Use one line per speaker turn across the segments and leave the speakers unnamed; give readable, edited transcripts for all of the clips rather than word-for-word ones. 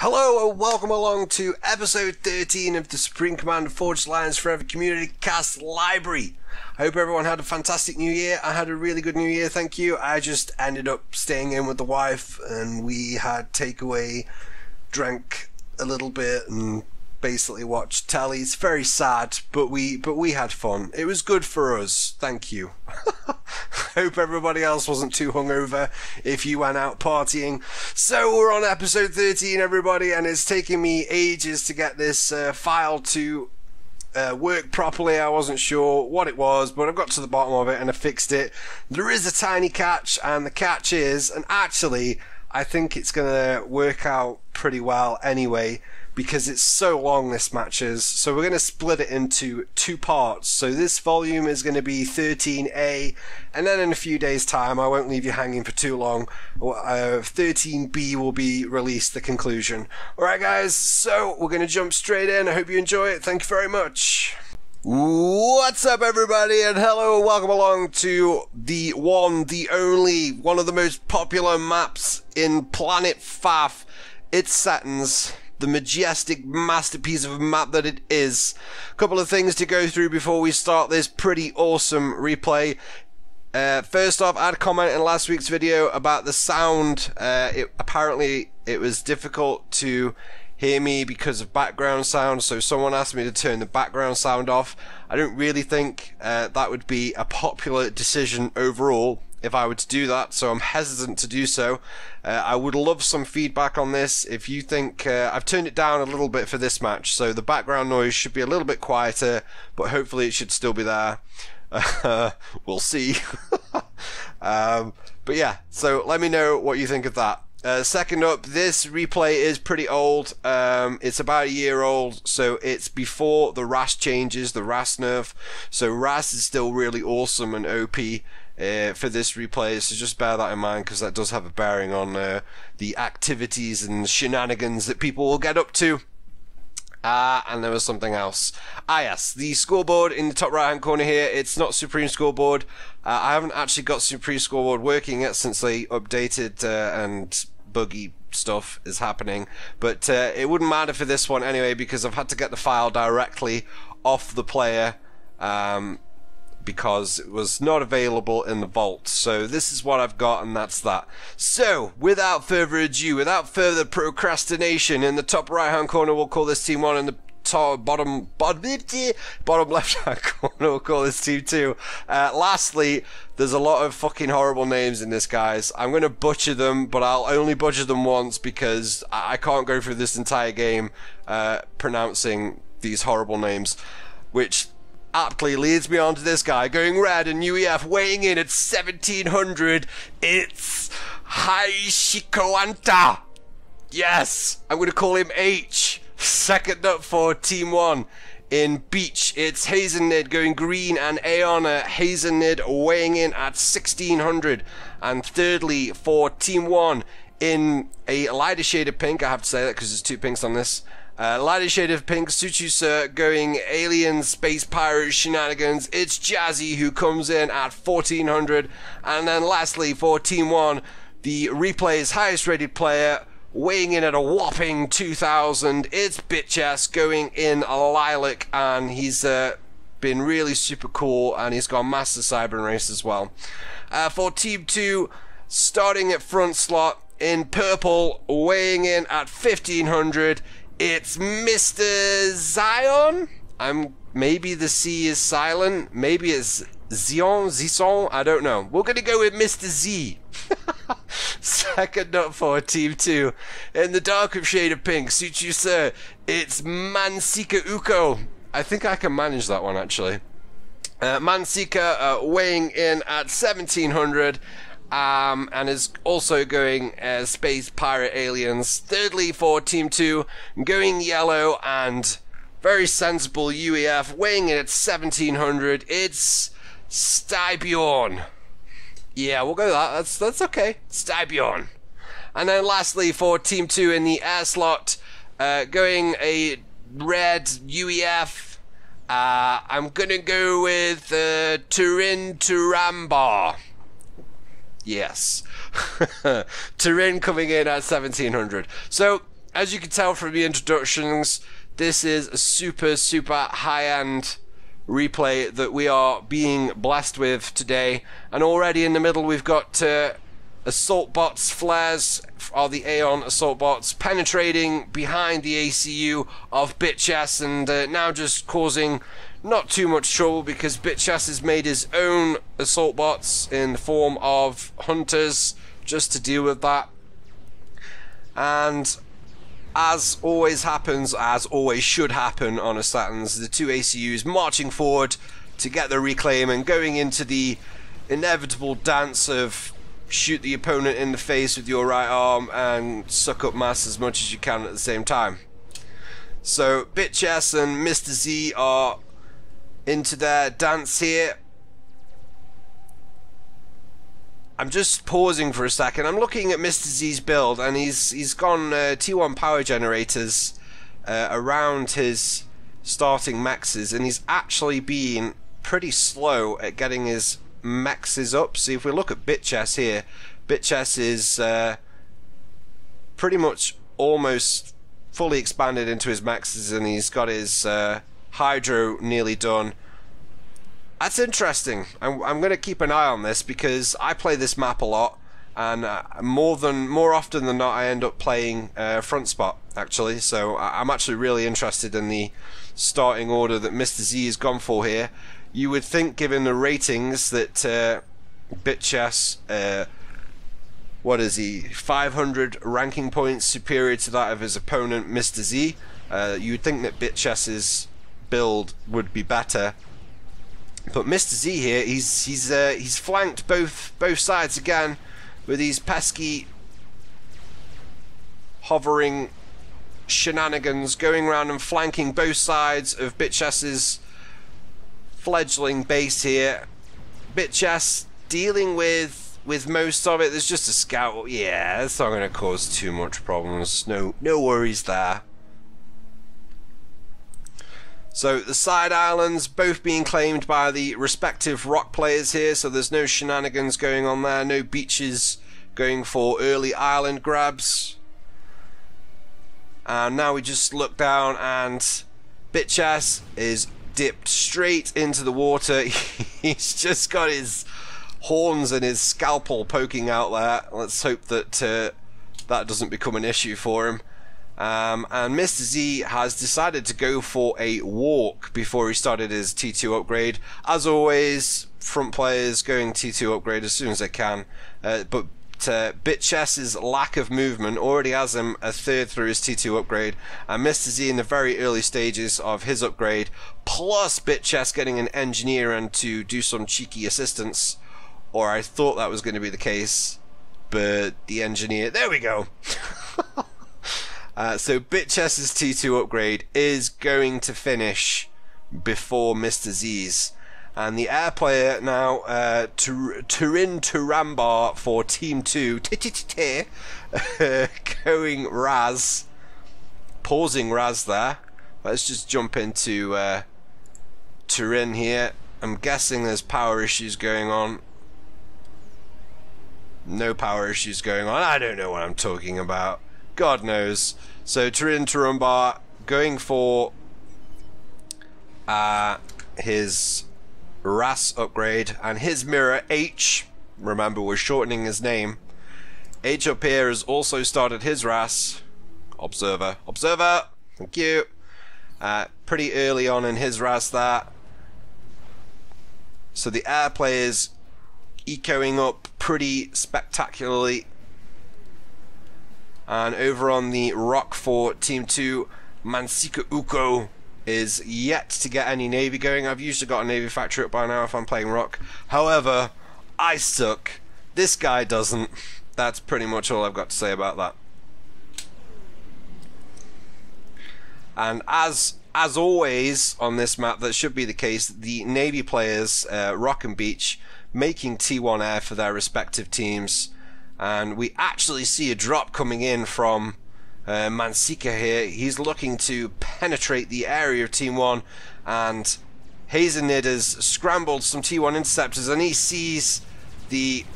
Hello and welcome along to episode 13 of the Supreme Commander Forged Alliance Forever Community Cast Library. I hope everyone had a fantastic new year. I had a really good new year, thank you. I just ended up staying in with the wife and we had takeaway, drank a little bit and basically watched telly. It's very sad, but we had fun. It was good for us, thank you. Hope everybody else wasn't too hungover if you went out partying. So we're on episode 13, everybody, and it's taking me ages to get this file to work properly. I wasn't sure what it was, but I've got to the bottom of it and I fixed it. There is a tiny catch, and the catch is, and actually I think it's gonna work out pretty well anyway, because it's so long, this match is. So we're going to split it into two parts. So this volume is going to be 13A, and then in a few days time, I won't leave you hanging for too long, 13B will be released, the conclusion. Alright guys, so we're going to jump straight in. I hope you enjoy it. Thank you very much. What's up everybody, and hello and welcome along to the one, the only, one of the most popular maps in Planet Faff. It's Saturn's, the majestic masterpiece of a map that it is. A couple of things to go through before we start this pretty awesome replay. First off, I had a comment in last week's video about the sound. Apparently it was difficult to hear me because of background sound, so someone asked me to turn the background sound off. I don't really think that would be a popular decision overall if I were to do that, so I'm hesitant to do so. I would love some feedback on this. If you think I've turned it down a little bit for this match, so the background noise should be a little bit quieter, but hopefully it should still be there. We'll see. But yeah, so let me know what you think of that. Second up, this replay is pretty old. It's about a year old, so it's before the RAS changes, the RAS nerf. So RAS is still really awesome and OP for this replay, so just bear that in mind, because that does have a bearing on the activities and shenanigans that people will get up to. And there was something else. Yes, the scoreboard in the top right hand corner here, it's not Supreme Scoreboard. I haven't actually got Supreme Scoreboard working yet since they updated and buggy stuff is happening, but it wouldn't matter for this one anyway, because I've had to get the file directly off the player because it was not available in the vault. So this is what I've got, and that's that. So without further ado, without further procrastination, in the top right hand corner we'll call this team 1, in the top bottom left hand corner we'll call this team 2. Lastly, there's a lot of fucking horrible names in this, guys. I'm going to butcher them, but I'll only butcher them once, because I can't go through this entire game pronouncing these horrible names, which aptly leads me on to this guy going red and UEF, weighing in at 1700. It's Haiskoahanta. Yes, I'm going to call him H. Second up for Team 1 in Beach, it's haezenid going green, and Aeon haezenid weighing in at 1600. And thirdly for Team 1 in a lighter shade of pink, I have to say that because there's two pinks on this. Lighter shade of pink, MrZcion going alien space pirate shenanigans. It's Jazzi who comes in at 1400. And then lastly for Team 1, the replay's highest rated player, weighing in at a whopping 2000. It's Bitch going in a lilac, and he's been really super cool, and he's got Master Cybran race as well. For Team 2, starting at front slot in purple, weighing in at 1500. It's MrZcion. Maybe the C is silent. Maybe it's Zcion. I don't know. We're gonna go with Mr. Z. Second up for Team 2, in the darker shade of pink, suits you sir, it's MansikkaUkko. I think I can manage that one actually. Mansikka weighing in at 1700. And is also going Space Pirate Aliens. Thirdly for Team 2, going yellow and very sensible UEF, weighing in at 1700. It's Styrbjorn. Yeah, we'll go with that. That's okay. Styrbjorn. And then lastly for Team 2 in the air slot, going a red UEF. I'm gonna go with turinturambar. Yes. Turin coming in at 1700. So as you can tell from the introductions, this is a super high-end replay that we are being blessed with today. And already in the middle we've got assault bots. Flares are the Aeon assault bots penetrating behind the ACU of Bitchess, and now just causing not too much trouble because Bitchess has made his own assault bots in the form of hunters just to deal with that. And as always happens, as always should happen on Assassins, the two ACUs marching forward to get the reclaim and going into the inevitable dance of shoot the opponent in the face with your right arm and suck up mass as much as you can at the same time. So Bitchess and MrZcion are into their dance here. I'm just pausing for a second. I'm looking at MrZcion's build, and he's gone T1 power generators around his starting mexes, and he's actually been pretty slow at getting his mexes up. See, if we look at Bitchess here, Bitchess is pretty much almost fully expanded into his mexes, and he's got his hydro nearly done. That's interesting. I'm going to keep an eye on this because I play this map a lot, and more often than not I end up playing front spot actually. So I'm actually really interested in the starting order that MrZcion has gone for here. You would think, given the ratings, that Bitchess, what is he, 500 ranking points superior to that of his opponent MrZcion. You would think that Bitchess's build would be better. But MrZcion here, he's flanked both sides again with these pesky hovering shenanigans, going around and flanking both sides of Bitchess's fledgling base here. Bitchess dealing with most of it. There's just a scout. Yeah, that's not going to cause too much problems. No worries there. So the side islands both being claimed by the respective rock players here, so there's no shenanigans going on there, no beaches going for early island grabs. And now we just look down and Bitchess is dipped straight into the water. He's just got his horns and his scalpel poking out there. Let's hope that that doesn't become an issue for him. And MrZcion has decided to go for a walk before he started his T2 upgrade. As always, front players going T2 upgrade as soon as they can. But Bitchess's lack of movement already has him a third through his T2 upgrade. And MrZcion in the very early stages of his upgrade, plus Bitchess getting an engineer and to do some cheeky assistance. Or I thought that was going to be the case, but the engineer... There we go! So Bitchess's T2 upgrade is going to finish before MrZcion's, and the air player now turinturambar for Team 2 going Raz, pausing Raz there. Let's just jump into Turin here. I'm guessing there's power issues going on. No power issues going on. I don't know what I'm talking about. God knows. So turinturambar going for his RAS upgrade, and his mirror H, remember we're shortening his name, H up here has also started his RAS. Observer, thank you. Pretty early on in his RAS there. So the air players ecoing up pretty spectacularly. And over on the rock for Team 2, MansikkaUkko is yet to get any navy going. I've usually got a navy factory up by now if I'm playing rock. However, I suck. This guy doesn't. That's pretty much all I've got to say about that. And as always on this map, that should be the case, the navy players, rock and beach, making T1 air for their respective teams. And we actually see a drop coming in from Mansikka here. He's looking to penetrate the area of Team 1, and haezenid has scrambled some T1 interceptors, and he sees the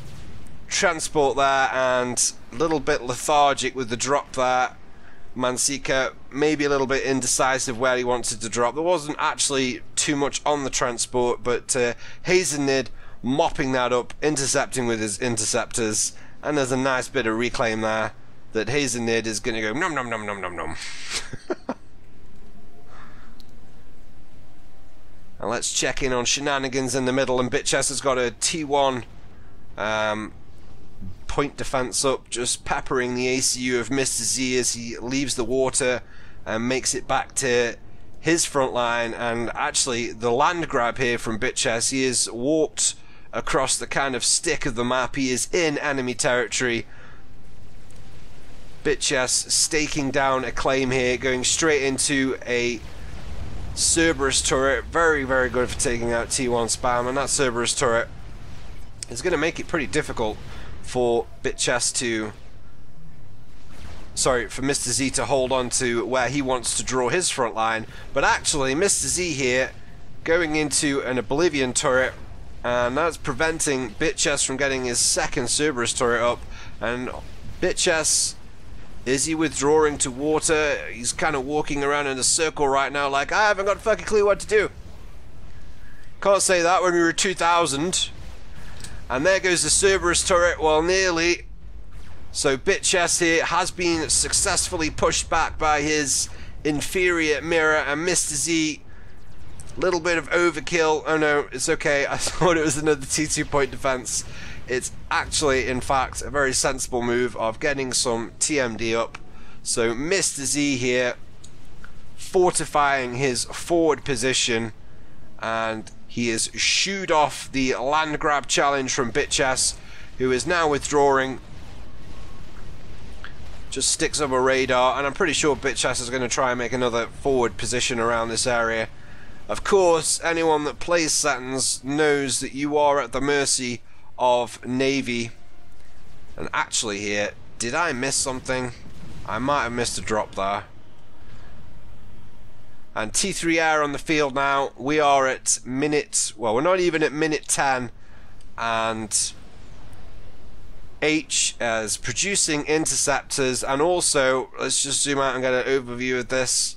transport there, and a little bit lethargic with the drop there. Mansikka maybe a little bit indecisive where he wanted to drop. There wasn't actually too much on the transport, but haezenid mopping that up, intercepting with his interceptors, and there's a nice bit of reclaim there that haezenid is going to go nom nom nom nom nom nom. And let's check in on shenanigans in the middle, and Bitchess has got a T1 point defense up, just peppering the ACU of MrZcion as he leaves the water and makes it back to his front line. And actually the land grab here from Bitchess, he has walked across the kind of stick of the map, he is in enemy territory. Bitchess staking down a claim here, going straight into a Cerberus turret, very very good for taking out T1 spam, and that Cerberus turret is going to make it pretty difficult for Bitchess to, sorry, for MrZcion to hold on to where he wants to draw his front line. But actually MrZcion here going into an Oblivion turret, and that's preventing Bitchess from getting his second Cerberus turret up. And Bitchess, is he withdrawing to water? He's kind of walking around in a circle right now like, I haven't got a fucking clue what to do. Can't say that when we were 2000. And there goes the Cerberus turret, well, nearly. So Bitchess here has been successfully pushed back by his inferior mirror, and MrZcion, little bit of overkill. Oh no, it's okay. I thought it was another T2 point defense. It's actually, in fact, a very sensible move of getting some TMD up. So MrZcion here fortifying his forward position, and he has shooed off the land grab challenge from Bitchess, who is now withdrawing. Just sticks up a radar, and I'm pretty sure Bitchess is going to try and make another forward position around this area. Of course, anyone that plays Saturns knows that you are at the mercy of Navy. And actually here, did I miss something? I might have missed a drop there. And T3 air on the field now. We are at minute, well, we're not even at minute 10, and H is producing interceptors. And also, let's just zoom out and get an overview of this.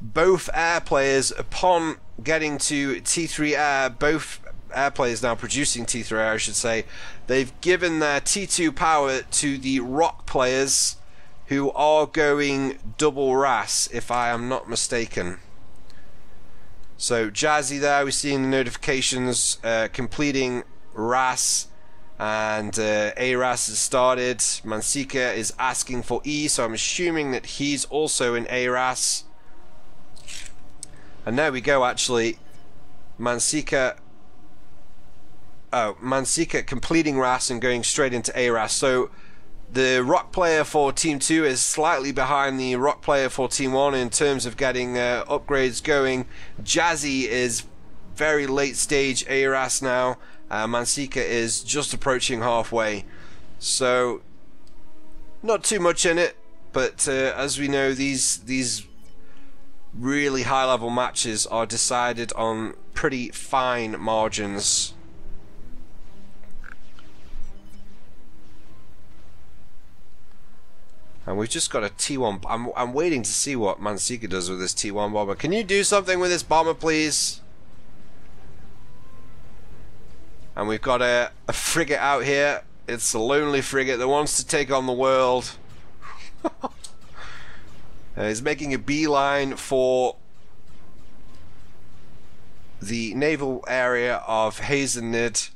Both air players, upon getting to T3 air, both air players now producing T3 air, I should say, they've given their T2 power to the rock players, who are going double RAS, if I am not mistaken. So Jazzi there, we're seeing the notifications completing RAS, and ARAS has started. Mansikka is asking for E, so I'm assuming that he's also in ARAS. And there we go, actually. Mansikka completing RAS and going straight into ARAS. So the rock player for Team 2 is slightly behind the rock player for Team 1 in terms of getting upgrades going. Jazzi is very late stage ARAS now. Mansikka is just approaching halfway. So not too much in it, but as we know, these really high level matches are decided on pretty fine margins. And we've just got a T1. I'm waiting to see what Mansikka does with this T1 bomber. Can you do something with this bomber, please? And we've got a frigate out here. It's a lonely frigate that wants to take on the world. He's making a beeline for the naval area of haezenid.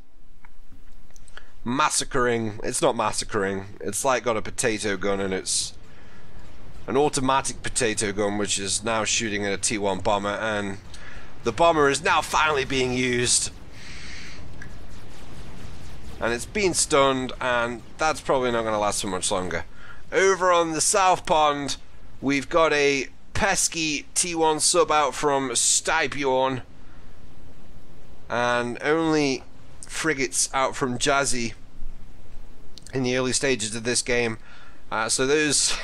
Massacring, it's not massacring, it's like got a potato gun, and it's an automatic potato gun which is now shooting at a T1 bomber, and the bomber is now finally being used, and it's been stunned, and that's probably not going to last for much longer. Over on the south pond, we've got a pesky T1 sub out from Styrbjorn, and only frigates out from Jazzi in the early stages of this game. So those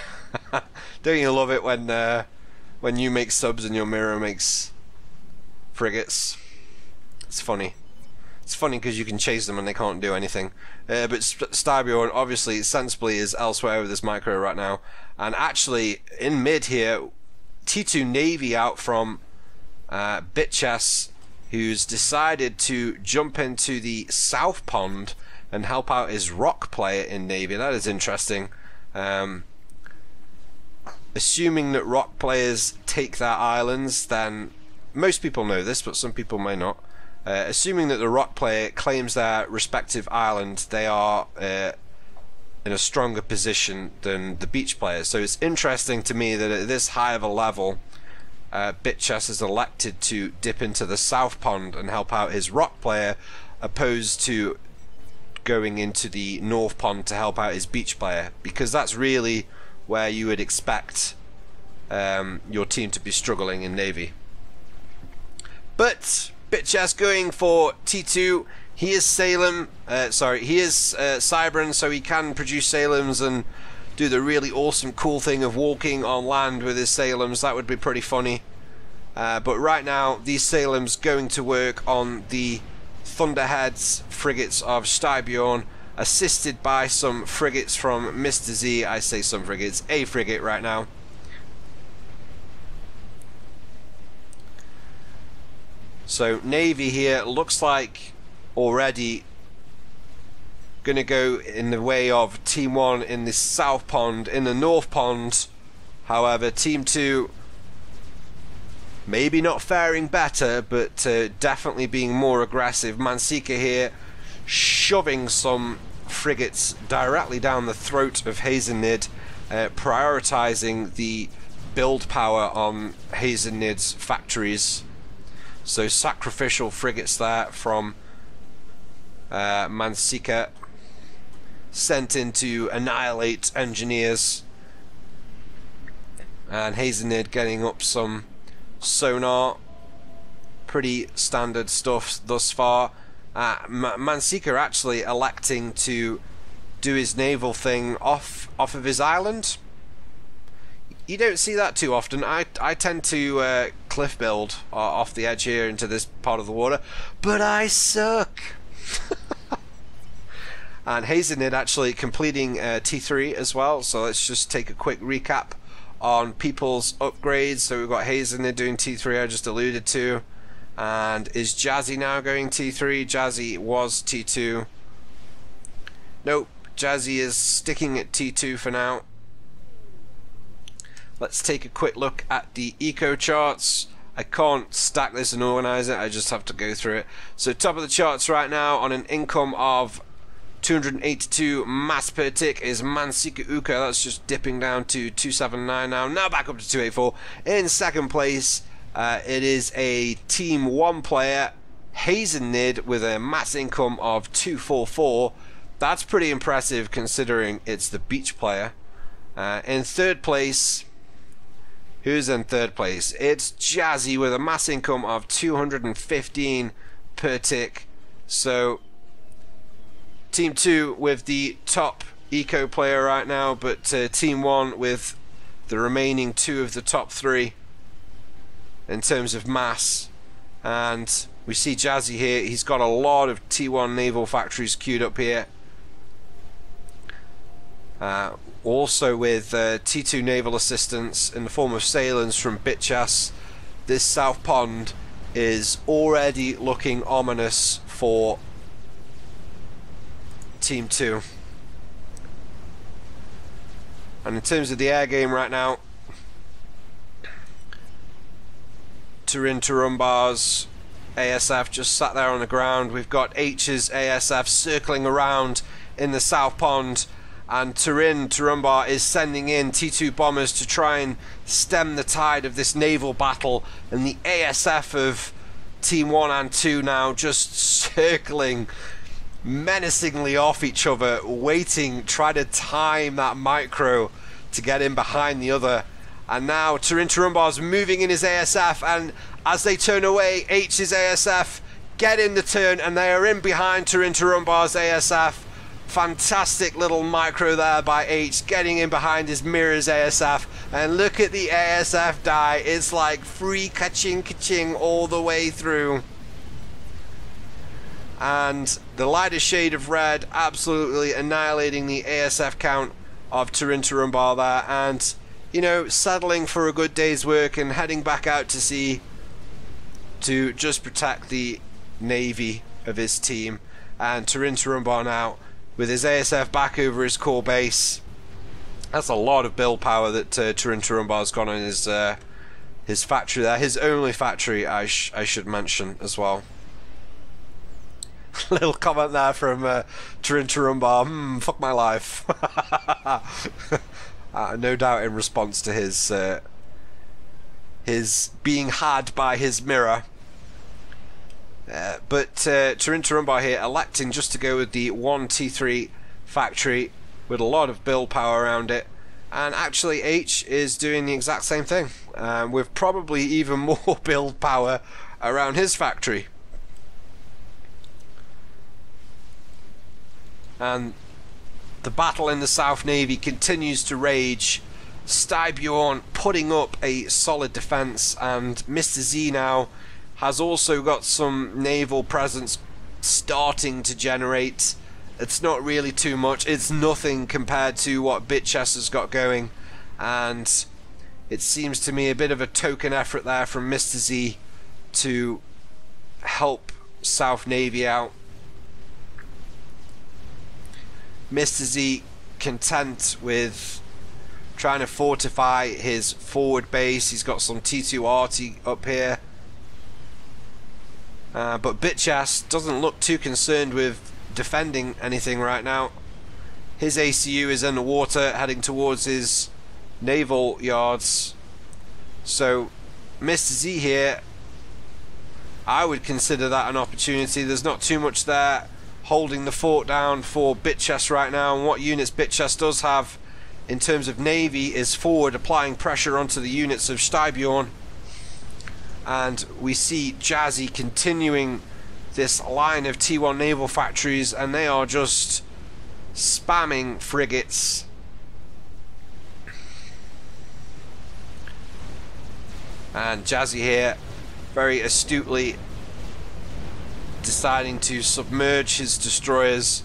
don't you love it when you make subs and your mirror makes frigates? It's funny. It's funny because you can chase them and they can't do anything. But Styrbjorn obviously sensibly is elsewhere with this micro right now. And actually in mid here, T2 Navy out from Bitchess, who's decided to jump into the south pond and help out his rock player in Navy. That is interesting. Assuming that rock players take their islands, then most people know this, but some people may not. Assuming that the rock player claims their respective island, they are in a stronger position than the beach players. So it's interesting to me that at this high of a level, Bitchess has elected to dip into the south pond and help out his rock player, opposed to going into the north pond to help out his beach player, because that's really where you would expect your team to be struggling in Navy. But Bitchess going for T2. He is Salem, he is Cybran, so he can produce Salems and do the really awesome cool thing of walking on land with his Salems. That would be pretty funny. But right now these Salems going to work on the Thunderheads frigates of Styrbjorn, assisted by some frigates from MrZcion. I say some frigates, a frigate right now. So Navy here looks like already going to go in the way of Team 1 in the south pond. In the north pond, however, Team 2 maybe not faring better, but definitely being more aggressive. Mansikka here shoving some frigates directly down the throat of haezenid, prioritizing the build power on haezenid's factories. So sacrificial frigates there from Mansikka, sent in to annihilate engineers, and haezenid getting up some sonar. Pretty standard stuff thus far. Mansikka actually electing to do his naval thing off of his island. You don't see that too often. I tend to cliff build off the edge here into this part of the water, but I suck. And haezenid actually completing T3 as well. So let's just take a quick recap on people's upgrades. So we've got haezenid doing T3, I just alluded to. And is Jazzi now going T3? Jazzi was T2. Nope, Jazzi is sticking at T2 for now. Let's take a quick look at the eco charts. I can't stack this and organize it, I just have to go through it. So top of the charts right now on an income of 282 mass per tick is MansikkaUkko. That's just dipping down to 279 now back up to 284. In second place, it is a Team 1 player, haezenid, with a mass income of 244. That's pretty impressive considering it's the beach player. In third place, who's in third place? It's Jazzi with a mass income of 215 per tick. So Team 2 with the top eco player right now, but Team 1 with the remaining 2 of the top 3 in terms of mass. And we see Jazzi here, he's got a lot of T1 naval factories queued up here. Also with T2 naval assistance in the form of sailors from Bitchess. This south pond is already looking ominous for Team 2. And in terms of the air game right now, turinturambar's ASF just sat there on the ground. We've got H's ASF circling around in the south pond, and turinturambar is sending in T2 bombers to try and stem the tide of this naval battle, and the ASF of Team 1 and 2 now just circling menacingly off each other, waiting, trying to time that micro to get in behind the other. And now turinturambar's moving in his ASF, and as they turn away, H's ASF get in the turn, and they are in behind turinturambar's ASF. Fantastic little micro there by H, getting in behind his mirror's ASF, and look at the ASF die. It's like free ka-ching ka-ching all the way through. and the lighter shade of red absolutely annihilating the ASF count of turinturambar there, and you know, settling for a good day's work and heading back out to sea to just protect the navy of his team. And turinturambar now with his ASF back over his core base. That's a lot of build power that turinturambar's got on his factory there, his only factory, I should mention as well. Little comment there from turinturambar. Fuck my life. No doubt in response to his being had by his mirror. But turinturambar here electing just to go with the 1 T3 factory with a lot of build power around it, and actually H is doing the exact same thing with probably even more build power around his factory. And the battle in the South Navy continues to rage. Styrbjorn putting up a solid defense, and MrZcion now has also got some naval presence starting to generate. It's not really too much, it's nothing compared to what Bitchess has got going, and it seems to me a bit of a token effort there from MrZcion to help South Navy out. MrZcion content with trying to fortify his forward base. He's got some T2 arty up here, but Bitchess doesn't look too concerned with defending anything right now. His ACU is in the water heading towards his naval yards, so MrZcion here, I would consider that an opportunity. There's not too much there holding the fort down for Bitchess right now, and what units Bitchess does have in terms of navy is forward applying pressure onto the units of Styrbjorn. And we see Jazzi continuing this line of T1 naval factories, and they are just spamming frigates. And Jazzi here very astutely deciding to submerge his destroyers.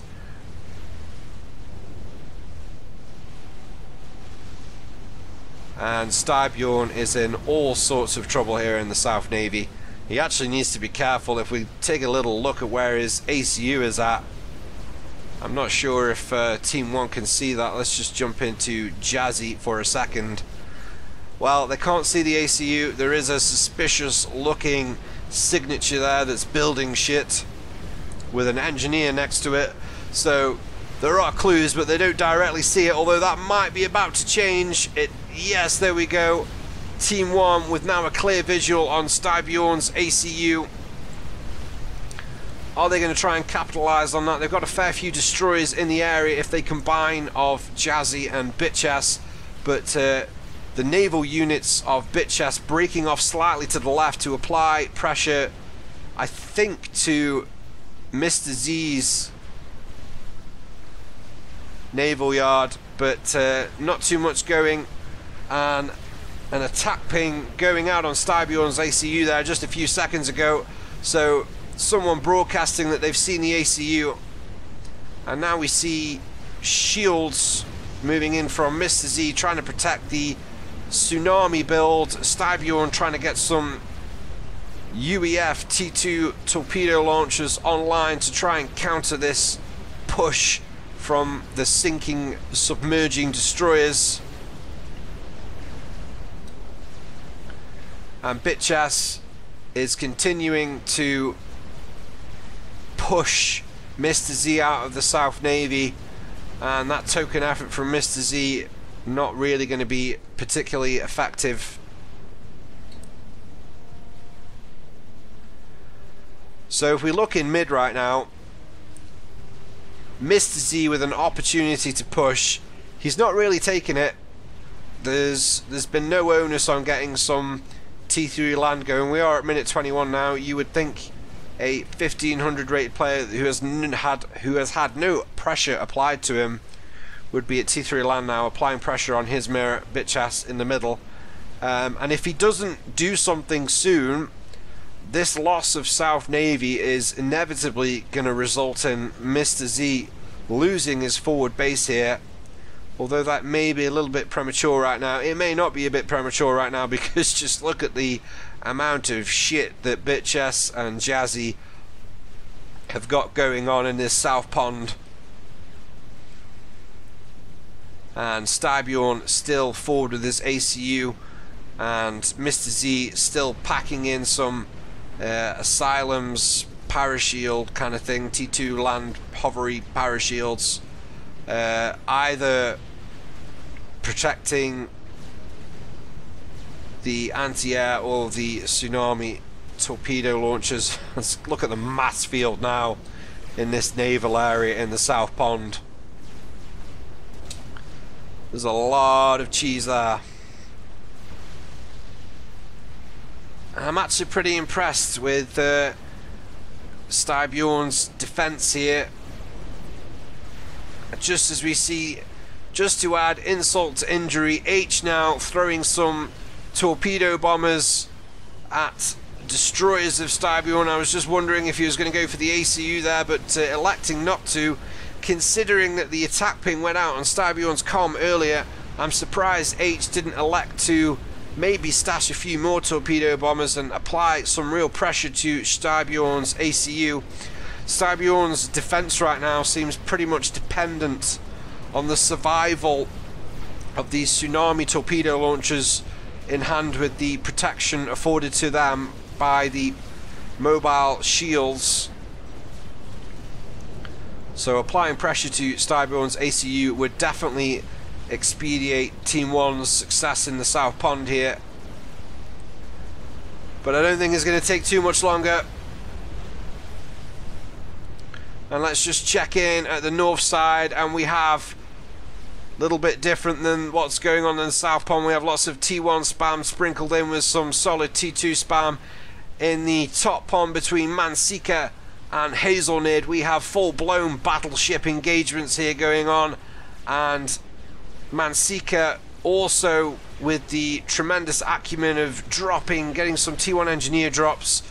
And Styrbjorn is in all sorts of trouble here in the South Navy. He actually needs to be careful. If we take a little look at where his ACU is at, I'm not sure if Team 1 can see that. Let's just jump into Jazzi for a second. Well, they can't see the ACU. There is a suspicious looking signature there that's building shit with an engineer next to it, so there are clues, but they don't directly see it, although that might be about to change. Yes, there we go. Team 1 with now a clear visual on Styrbjorn's ACU. Are they going to try and capitalize on that? They've got a fair few destroyers in the area if they combine of Jazzi and Bitchess, but the naval units of Bitchess breaking off slightly to the left to apply pressure, I think, to MrZcion's naval yard, but not too much going, and an attack ping going out on Styrbjorn's ACU there just a few seconds ago, so someone broadcasting that they've seen the ACU, and now we see shields moving in from MrZcion trying to protect the tsunami build. Styrbjorn trying to get some UEF T2 torpedo launchers online to try and counter this push from the sinking, submerging destroyers. And Bitchess is continuing to push MrZcion out of the South Navy, and that token effort from MrZcion not really going to be particularly effective. So if we look in mid right now, MrZcion with an opportunity to push. He's not really taking it. There's been no onus on getting some T3 land going. We are at minute 21 now. You would think a 1500 rated player who has had no pressure applied to him would be at T3 land now, applying pressure on his mirror, Bitchess, in the middle. And if he doesn't do something soon, this loss of South Navy is inevitably going to result in MrZcion losing his forward base here. Although that may be a little bit premature right now. It may not be a bit premature right now, because just look at the amount of shit that Bitchess and Jazzi have got going on in this South Pond. And Styrbjorn still forward with his ACU, and MrZcion still packing in some asylums, parashield kind of thing, T2 land hovery parashields, either protecting the anti-air or the tsunami torpedo launchers. Let's look at the mass field now in this naval area in the South Pond. There's a lot of cheese there. I'm actually pretty impressed with Styrbjorn's defense here. Just as we see, just to add insult to injury, H now throwing some torpedo bombers at destroyers of Styrbjorn. I was just wondering if he was going to go for the ACU there, but electing not to, considering that the attack ping went out on Styrbjorn's comm earlier. I'm surprised H didn't elect to maybe stash a few more torpedo bombers and apply some real pressure to Styrbjorn's ACU. Styrbjorn's defense right now seems pretty much dependent on the survival of these tsunami torpedo launchers, in hand with the protection afforded to them by the mobile shields. So applying pressure to Styrbjorn's ACU would definitely expedite Team 1's success in the South Pond here. But I don't think it's going to take too much longer. And let's just check in at the north side, and we have a little bit different than what's going on in the South Pond. We have lots of T1 spam sprinkled in with some solid T2 spam. In the top pond between Mansikka and Haezenid, we have full-blown battleship engagements here going on, and Mansikka also with the tremendous acumen of getting some T1 engineer drops.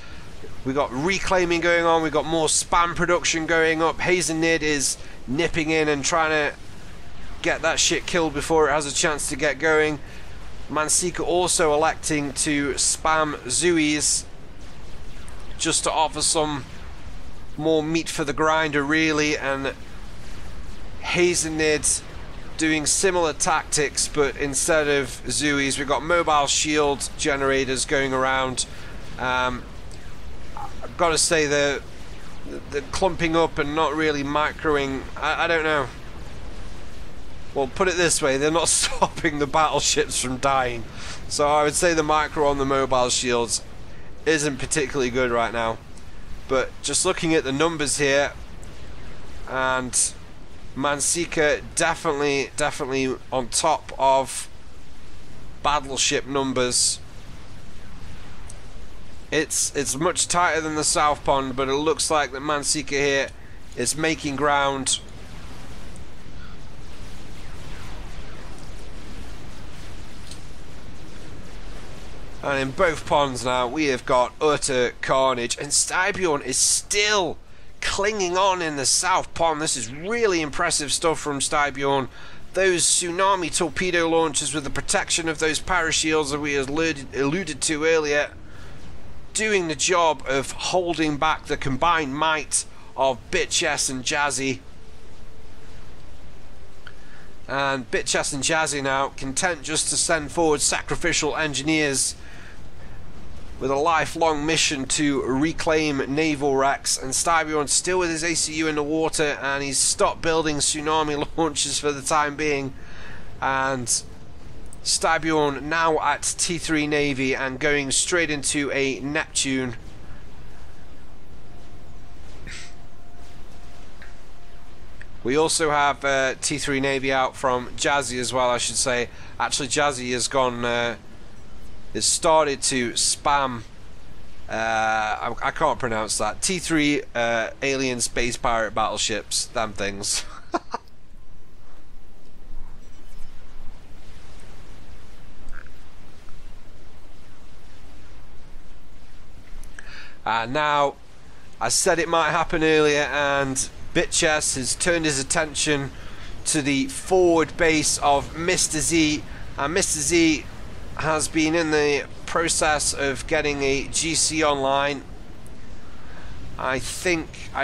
We got reclaiming going on, we got more spam production going up. Haezenid is nipping in and trying to get that shit killed before it has a chance to get going. Mansikka also electing to spam Zuis just to offer some more meat for the grinder, really, and Haezenid doing similar tactics, but instead of Zuis, we've got mobile shield generators going around. I've got to say the clumping up and not really microing, I don't know. Well, put it this way, they're not stopping the battleships from dying. So I would say the micro on the mobile shields isn't particularly good right now. But just looking at the numbers here, and Mansikka definitely on top of battleship numbers. It's much tighter than the South Pond, but it looks like that Mansikka here is making ground. And in both ponds now we have got utter carnage, and Styrbjorn is still clinging on in the South Pond. This is really impressive stuff from Styrbjorn. Those tsunami torpedo launchers with the protection of those parashields that we alluded to earlier, doing the job of holding back the combined might of Bitchess and Jazzi. And Bitchess and Jazzi now content just to send forward sacrificial engineers with a lifelong mission to reclaim naval wrecks, and Styrbjorn still with his ACU in the water, and he's stopped building tsunami launchers for the time being. And Styrbjorn now at T3 Navy and going straight into a Neptune. We also have T3 Navy out from Jazzi as well, I should say. Actually, Jazzi has gone has started to spam I can't pronounce that. T3 alien space pirate battleships, damn things. And now, I said it might happen earlier, and Bitchess has turned his attention to the forward base of MrZcion, and MrZcion has been in the process of getting a GC online. I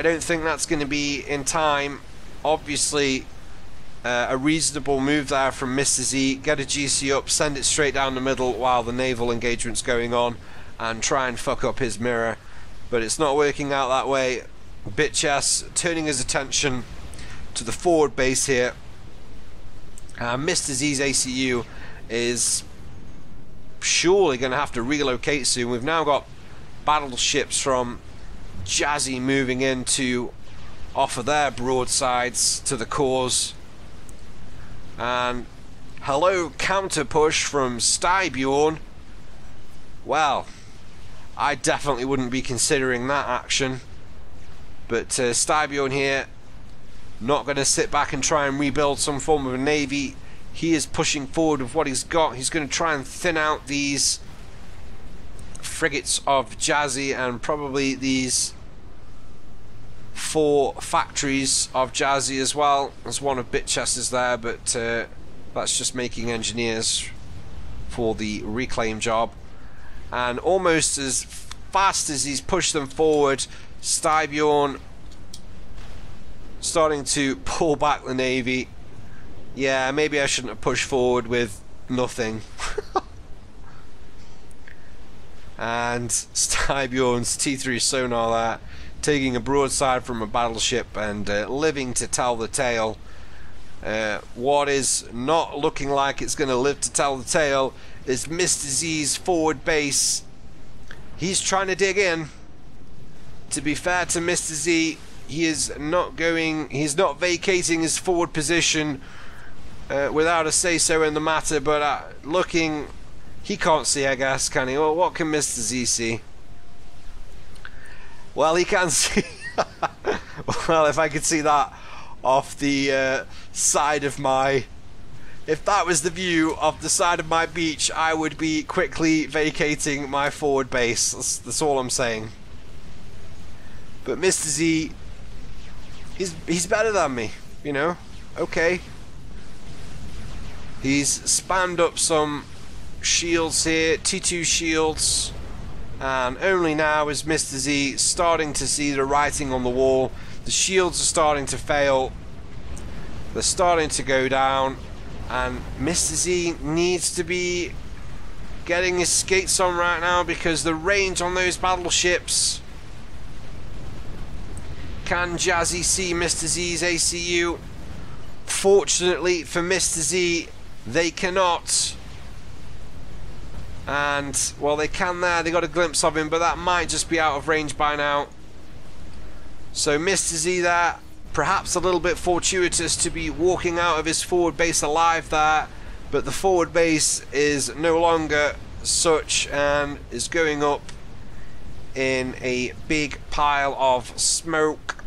don't think that's going to be in time. Obviously, a reasonable move there from MrZcion. Get a GC up, send it straight down the middle while the naval engagement's going on, and try and fuck up his mirror. But it's not working out that way. Bitchess turning his attention to the forward base here. MrZcion's ACU is surely going to have to relocate soon. We've now got battleships from Jazzi moving in to offer their broadsides to the cause. And hello, counter push from Styrbjorn. Well, I definitely wouldn't be considering that action. But Styrbjorn here, not going to sit back and try and rebuild some form of a navy. He is pushing forward with what he's got. He's going to try and thin out these frigates of Jazzi and probably these 4 factories of Jazzi as well. There's one of Bitchess's there, but that's just making engineers for the reclaim job. And almost as fast as he's pushed them forward, Styrbjorn starting to pull back the navy. Yeah, maybe I shouldn't have pushed forward with nothing. And Styrbjorn's T3 sonar there, taking a broadside from a battleship and living to tell the tale. What is not looking like it's going to live to tell the tale is MrZcion's forward base. He's trying to dig in. To be fair to MrZcion, he's not vacating his forward position without a say-so in the matter, but looking, he can't see, I guess, can he? Well, what can MrZcion see? Well, he can see. Well, if I could see that off the side of my... If that was the view of the side of my beach, I would be quickly vacating my forward base. That's all I'm saying. But MrZcion, he's better than me, you know? Okay. He's spammed up some shields here, T2 shields, and only now is MrZcion starting to see the writing on the wall. The shields are starting to fail. They're starting to go down. And MrZcion needs to be getting his skates on right now, because the range on those battleships. Can Jazzi see MrZcion's ACU? Fortunately for MrZcion, they cannot. And, well, they can there. They got a glimpse of him, but that might just be out of range by now. So MrZcion there, perhaps a little bit fortuitous to be walking out of his forward base alive there, but the forward base is no longer such and is going up in a big pile of smoke.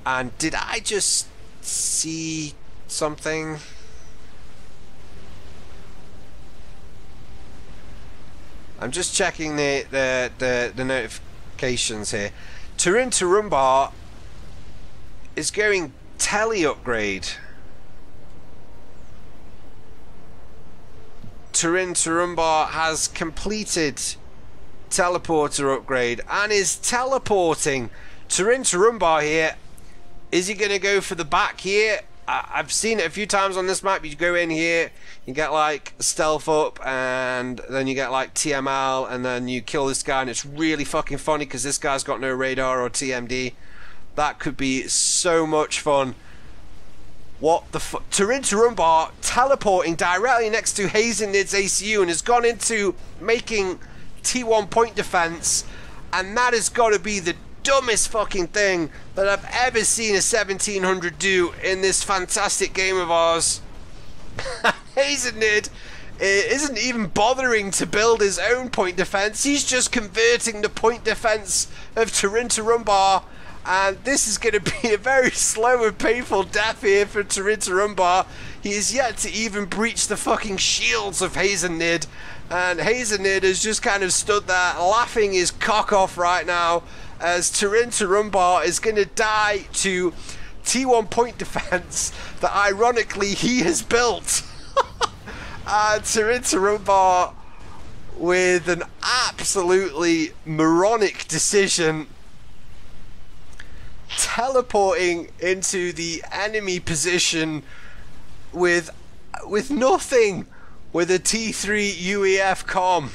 And did I just see something? I'm just checking the notifications here. Turinturambar is going tele upgrade. Turinturambar has completed teleporter upgrade and is teleporting. Turinturambar here. Is he going to go for the back here? I've seen it a few times on this map. You go in here, you get like stealth up, and then you get like TML, and then you kill this guy, and it's really fucking funny because this guy's got no radar or TMD. That could be so much fun. What the fuck? Turinturambar teleporting directly next to haezenid's ACU and has gone into making T1 point defense, and that has got to be the dumbest fucking thing that I've ever seen a 1700 do in this fantastic game of ours. haezenid isn't even bothering to build his own point defense. He's just converting the point defense of Turinturambar, And this is going to be a very slow and painful death here for turinturambar. He is yet to even breach the fucking shields of haezenid. And haezenid has just kind of stood there laughing his cock off right now as turinturambar is going to die to T1 point defense that ironically he has built. turinturambar with an absolutely moronic decision, teleporting into the enemy position with nothing, with a T3 UEF comm.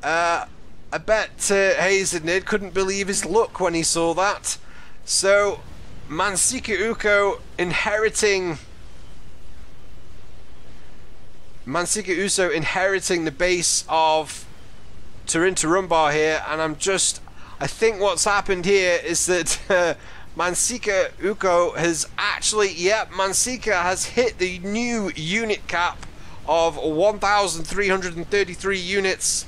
I bet haezenid couldn't believe his luck when he saw that. So MansikkaUkko inheriting the base of turinturambar here, and I think what's happened here is that MansikkaUkko has actually, Mansikka has hit the new unit cap of 1,333 units.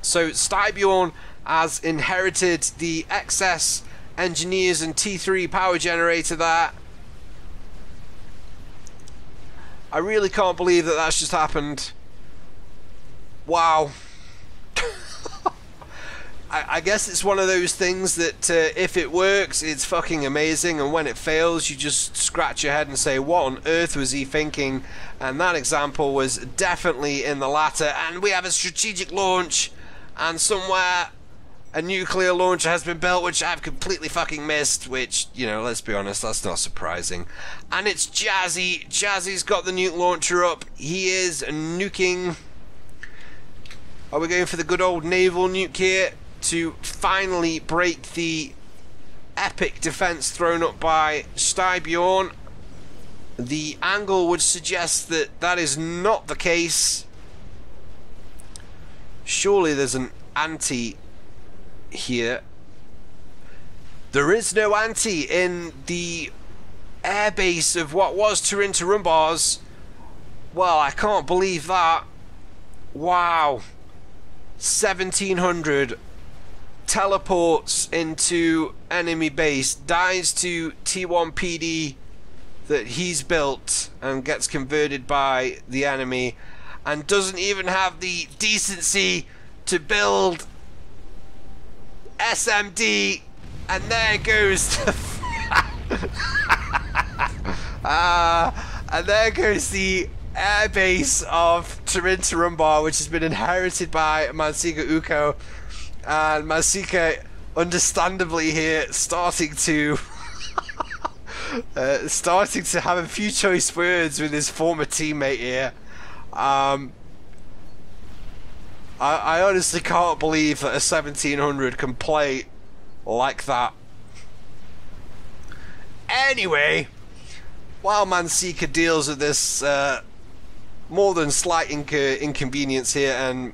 So Styrbjorn has inherited the excess engineers and T3 power generator there. I really can't believe that that's just happened. Wow. I guess it's one of those things that if it works, it's fucking amazing, and when it fails, you just scratch your head and say, what on earth was he thinking? And that example was definitely in the latter. And we have a strategic launch, and somewhere a nuclear launcher has been built, which I've completely fucking missed, which, you know, let's be honest, that's not surprising. And it's Jazzi. Jazzi's got the nuke launcher up. He is nuking. Are we going for the good old naval nuke here to finally break the epic defense thrown up by Styrbjorn? The angle would suggest that that is not the case. Surely there's an anti here. There is no anti in the airbase of what was turinturambar's. Well, I can't believe that. Wow. 1,700 teleports into enemy base, dies to T1 PD that he's built and gets converted by the enemy, and doesn't even have the decency to build SMD, and there goes the and there goes the airbase of turinturambar, which has been inherited by MansikkaUkko, and Mansikka understandably here starting to have a few choice words with his former teammate here. I honestly can't believe that a 1,700 can play like that. Anyway, while Mansikka deals with this more than slight inconvenience here, and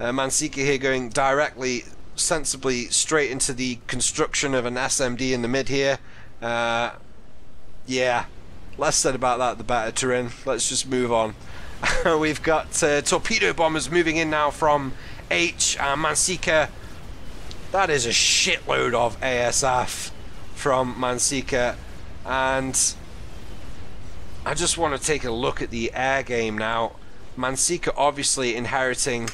Mansikka here going directly, sensibly straight into the construction of an SMD in the mid here. Yeah, less said about that the better, Turin. Let's just move on. We've got torpedo bombers moving in now from H. Mansikka. That is a shitload of ASF from Mansikka, and I just want to take a look at the air game now. Mansikka obviously inheriting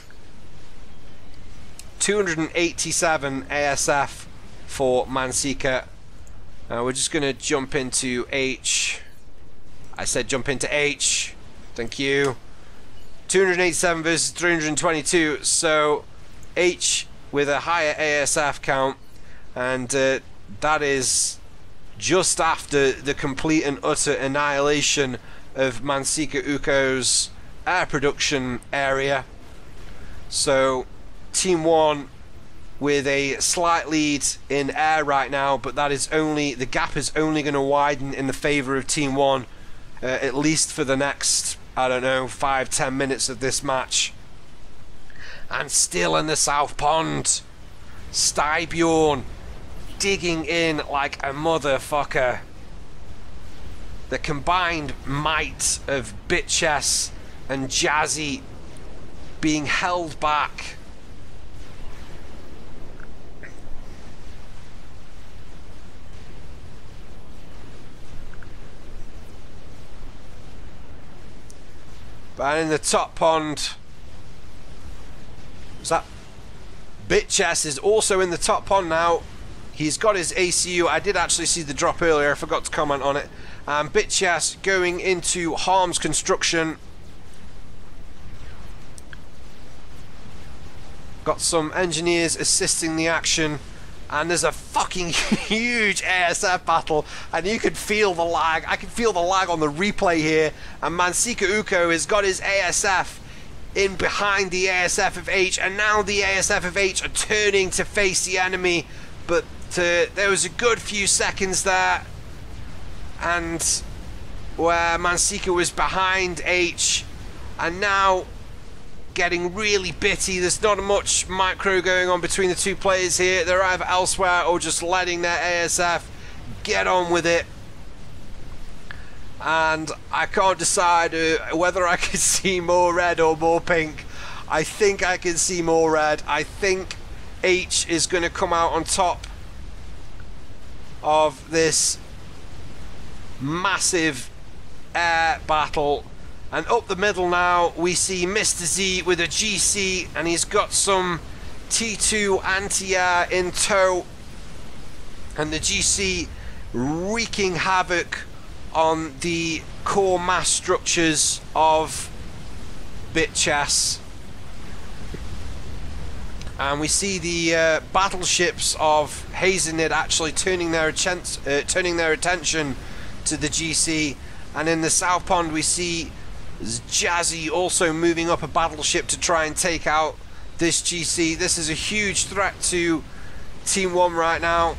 287 ASF for Mansikka. We're just going to jump into H. I said jump into H. Thank you. 287 versus 322. So H with a higher ASF count, and that is just after the complete and utter annihilation of MansikkaUkko's air production area. So Team 1 with a slight lead in air right now, but that is only, the gap is only going to widen in the favour of Team 1, at least for the next, I don't know, 5-10 minutes of this match. And still in the South Pond, Styrbjorn digging in like a motherfucker. The combined might of Bitchess and Jazzi being held back. And in the top pond, is that Bitchess is also in the top pond now. He's got his ACU. I did actually see the drop earlier. I forgot to comment on it. Bitchess going into Harm's construction. Got some engineers assisting the action. And there's a fucking huge ASF battle, and you can feel the lag. I can feel the lag on the replay here. And MansikkaUkko has got his ASF in behind the ASF of H, and now the ASF of H are turning to face the enemy. But there was a good few seconds there, and where Mansikka was behind H, and now getting really bitty. There's not much micro going on between the two players here. They're either elsewhere or just letting their ASF get on with it. And I can't decide whether I can see more red or more pink. I think I can see more red. I think H is going to come out on top of this massive air battle. And up the middle now we see MrZcion with a GC, and he's got some T2 anti-air in tow, and the GC wreaking havoc on the core mass structures of Bitchess. And we see the battleships of haezenid actually turning their attention to the GC. And in the south pond we see Jazzi also moving up a battleship to try and take out this GC. This is a huge threat to Team 1 right now.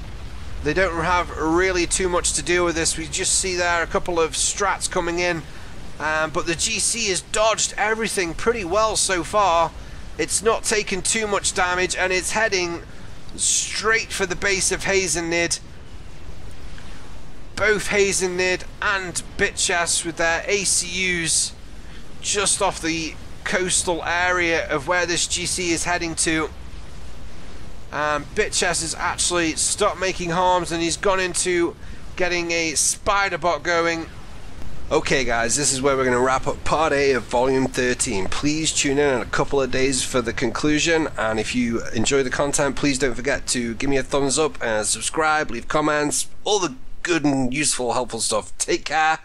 They don't have really too much to deal with this. We just see there a couple of strats coming in, but the GC has dodged everything pretty well so far. It's not taken too much damage, and it's heading straight for the base of haezenid. Both haezenid and Bitchess with their ACUs just off the coastal area of where this GC is heading to. Bitchess has actually stopped making harms, and he's gone into getting a spider bot going. Okay guys, this is where we're going to wrap up part A of volume 13. Please tune in a couple of days for the conclusion, and if you enjoy the content, please don't forget to give me a thumbs up and subscribe, leave comments, all the good and useful helpful stuff. Take care.